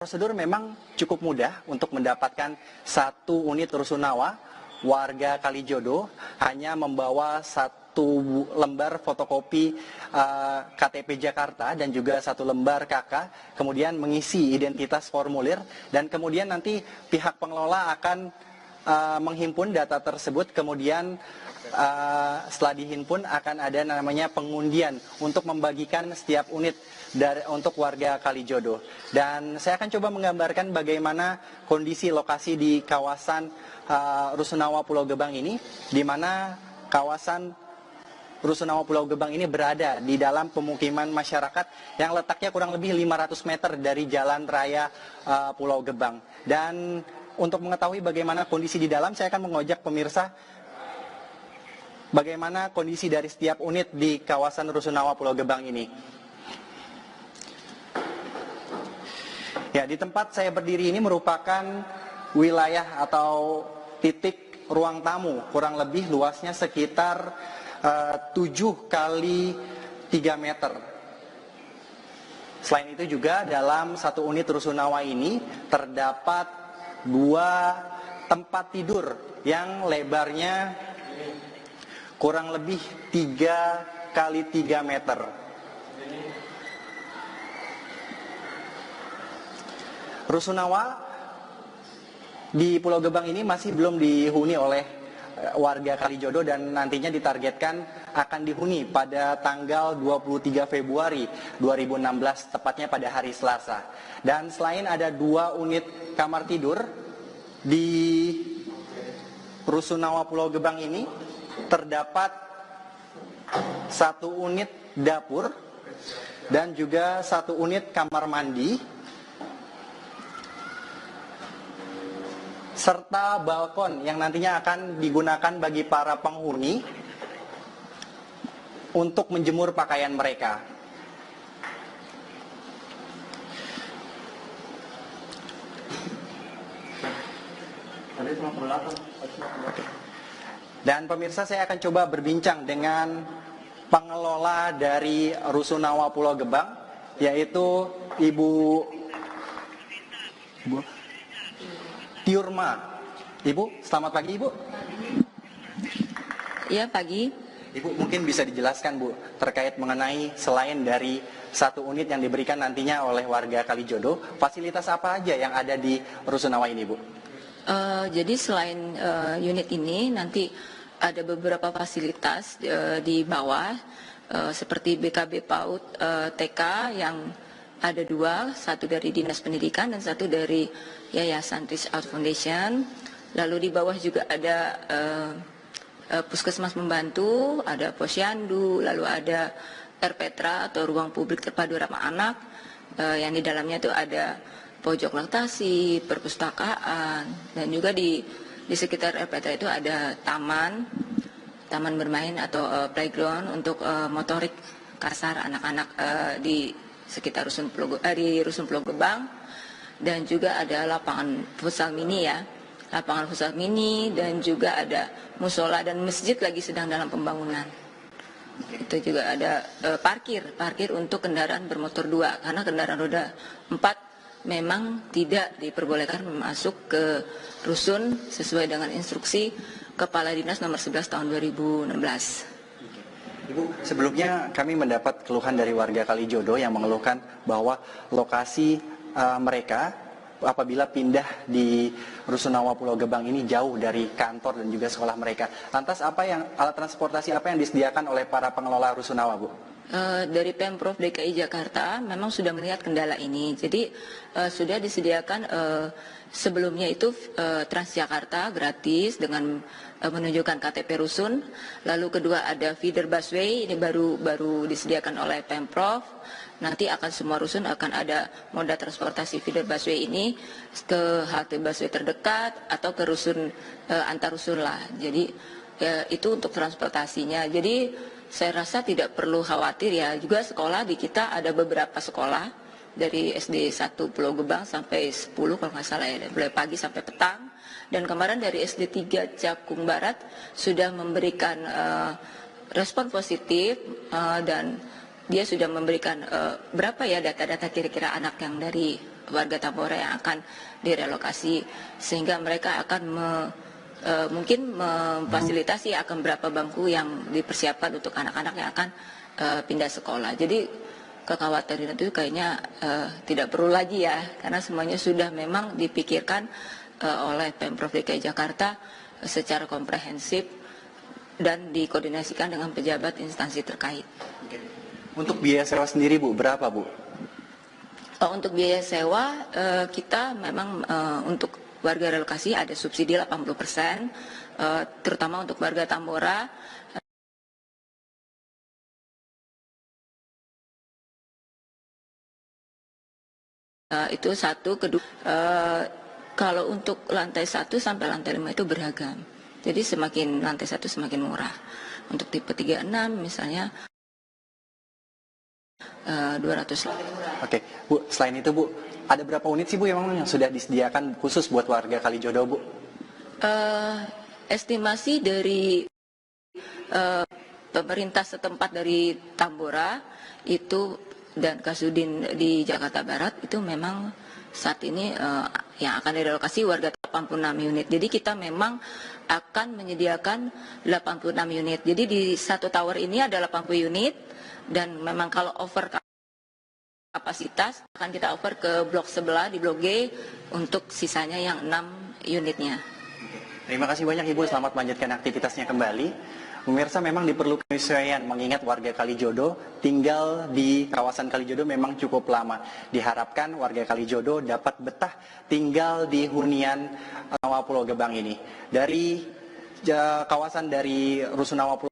Prosedur memang cukup mudah untuk mendapatkan satu unit rusunawa. Warga Kalijodo hanya membawa satu lembar fotokopi KTP Jakarta dan juga satu lembar KK, kemudian mengisi identitas formulir, dan kemudian nanti pihak pengelola akan menghimpun data tersebut. Kemudian setelah dihimpun akan ada namanya pengundian untuk membagikan setiap unit untuk warga Kalijodo. Dan saya akan coba menggambarkan bagaimana kondisi lokasi di kawasan Rusunawa Pulau Gebang ini, di mana kawasan Rusunawa Pulau Gebang ini berada di dalam pemukiman masyarakat yang letaknya kurang lebih 500 meter dari jalan raya Pulau Gebang. Dan untuk mengetahui bagaimana kondisi di dalam, saya akan mengajak pemirsa bagaimana kondisi dari setiap unit di kawasan Rusunawa Pulau Gebang ini. Ya, di tempat saya berdiri ini merupakan wilayah atau titik ruang tamu, kurang lebih luasnya sekitar 7 kali 3 meter. Selain itu juga dalam satu unit rusunawa ini terdapat 2 tempat tidur yang lebarnya kurang lebih 3 kali 3 meter. Rusunawa di Pulau Gebang ini masih belum dihuni oleh warga Kalijodo dan nantinya ditargetkan akan dihuni pada tanggal 23 Februari 2016, tepatnya pada hari Selasa. Dan selain ada 2 unit kamar tidur di Rusunawa Pulau Gebang ini, terdapat 1 unit dapur dan juga 1 unit kamar mandi, serta balkon yang nantinya akan digunakan bagi para penghuni untuk menjemur pakaian mereka. Dan pemirsa, saya akan coba berbincang dengan pengelola dari Rusunawa Pulau Gebang, yaitu Ibu Tiurma. Ibu, selamat pagi Ibu. Iya, pagi. Ibu mungkin bisa dijelaskan Bu, terkait mengenai selain dari 1 unit yang diberikan nantinya oleh warga Kalijodo, fasilitas apa aja yang ada di Rusunawa ini Bu? Jadi selain unit ini nanti ada beberapa fasilitas di bawah, seperti BKB PAUD TK yang ada 2, satu dari Dinas Pendidikan dan satu dari Yayasan Reach Out Foundation. Lalu di bawah juga ada Puskesmas Membantu, ada Posyandu, lalu ada RPTRA atau Ruang Publik Terpadu Ramah Anak, yang di dalamnya itu ada pojok laktasi, perpustakaan, dan juga di sekitar RPTRA itu ada taman bermain atau playground untuk motorik kasar anak-anak di sekitar Rusun Pulau Gebang, dan juga ada lapangan futsal mini dan juga ada musola dan masjid lagi sedang dalam pembangunan. Itu juga ada parkir untuk kendaraan bermotor 2, karena kendaraan roda 4 memang tidak diperbolehkan masuk ke rusun sesuai dengan instruksi Kepala Dinas nomor 11 tahun 2016. Ibu, sebelumnya kami mendapat keluhan dari warga Kalijodo yang mengeluhkan bahwa lokasi mereka apabila pindah di Rusunawa Pulau Gebang ini jauh dari kantor dan juga sekolah mereka. Lantas alat transportasi apa yang disediakan oleh para pengelola Rusunawa, Bu? Dari Pemprov DKI Jakarta memang sudah melihat kendala ini. Jadi sudah disediakan sebelumnya itu Transjakarta gratis dengan menunjukkan KTP rusun. Lalu kedua ada feeder busway, ini baru disediakan oleh Pemprov. Nanti akan semua rusun akan ada moda transportasi feeder busway ini ke halte busway terdekat atau ke rusun antar rusun lah. Jadi itu untuk transportasinya. Jadi saya rasa tidak perlu khawatir ya. Juga sekolah di kita ada beberapa sekolah dari SD 1 Pulau Gebang sampai 10 kalau nggak salah ya, mulai pagi sampai petang. Dan kemarin dari SD 3 Cakung Barat sudah memberikan respon positif dan dia sudah memberikan berapa ya data-data kira-kira anak yang dari warga Tambora yang akan direlokasi, sehingga mereka akan mungkin memfasilitasi akan berapa bangku yang dipersiapkan untuk anak-anak yang akan pindah sekolah. Jadi kekhawatiran itu kayaknya tidak perlu lagi ya, karena semuanya sudah memang dipikirkan oleh Pemprov DKI Jakarta secara komprehensif dan dikoordinasikan dengan pejabat instansi terkait. Untuk biaya sewa sendiri Bu, berapa Bu? Untuk biaya sewa kita memang untuk warga relokasi ada subsidi 80%, terutama untuk warga Tambora. Itu satu, kedua, kalau untuk lantai 1 sampai lantai 5 itu beragam. Jadi semakin lantai 1 semakin murah. Untuk tipe 36 misalnya 200. Oke, Bu, selain itu Bu, ada berapa unit sih Bu yang sudah disediakan khusus buat warga Kalijodo Bu? Estimasi dari pemerintah setempat dari Tambora itu dan Kasudin di Jakarta Barat itu memang saat ini yang akan direlokasi warga 86 unit. Jadi kita memang akan menyediakan 86 unit. Jadi di satu tower ini ada 80 unit dan memang kalau over kapasitas akan kita over ke blok sebelah di blok G untuk sisanya yang 6 unitnya. Terima kasih banyak Ibu, selamat melanjutkan aktivitasnya kembali. Pemirsa, memang diperlukan penyesuaian mengingat warga Kalijodo tinggal di kawasan Kalijodo memang cukup lama. Diharapkan warga Kalijodo dapat betah tinggal di hunian Pulau Gebang ini. Dari kawasan dari Rusunawa Pulau